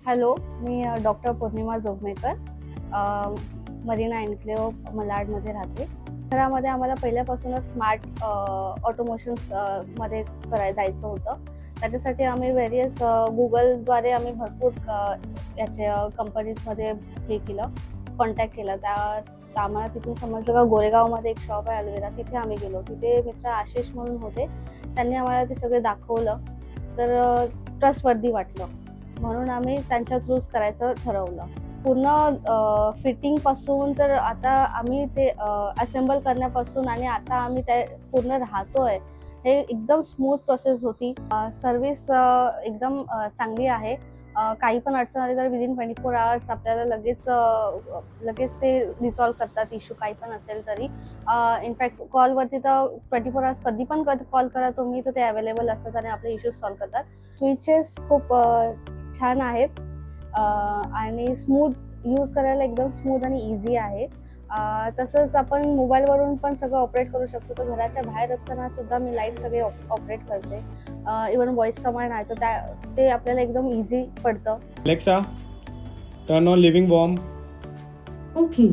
Hello, मी doctor पौर्णिमा जोगमेकर, marina enclave मलाडमध्ये राहते. घरामध्ये आम्हाला पहिल्यापासूनच स्मार्ट ऑटोमेशन मध्ये जायचं होतं. त्याच्यासाठी आम्ही व्हेरियस गुगलद्वारे आम्ही भरपूर याचे कंपनीजमध्ये हे केलं, कॉन्टॅक्ट केला. तर आम्हाला तिथून समजलं का गोरेगावमध्ये एक शॉप आहे अल्वेरा, तिथे आम्ही गेलो. तिथे मिस्टर आशिष म्हणून होते, त्यांनी आम्हाला ते सगळे दाखवलं. तर ट्रस्टवर्दी वाटलं, म्हणून आम्ही त्यांच्या थ्रूच करायचं ठरवलं. पूर्ण फिटिंगपासून तर आता आम्ही ते असेंबल करण्यापासून आणि आता आम्ही ते पूर्ण राहतोय, हे एकदम स्मूथ प्रोसेस होती. सर्व्हिस एकदम चांगली आहे. काही पण अडचण आली तर विदिन 24 आवर्स आपल्याला लगेच ते रिसॉल्व्ह करतात इश्यू, काही पण असेल तरी. इनफॅक्ट कॉलवरती तर 24 आवर्स कधी पण कॉल करा तुम्ही, तर ते अवेलेबल असतात आणि आपले इश्यूज सॉल्व्ह करतात. स्विचेस खूप छान आहेत आणि स्मूथ यूज करायला एकदम स्मूथ आणि इझी आहे. तसंच आपण मोबाईलवरून पण सगळं ऑपरेट करू शकतो. तर घराच्या बाहेर असताना सुद्धा मी लाईट सगळे ऑपरेट करते. इव्हन व्हॉइस कमांड आहे, तर ते आपल्याला एकदम इझी पडतं. Alexa, turn on living warm. Okay.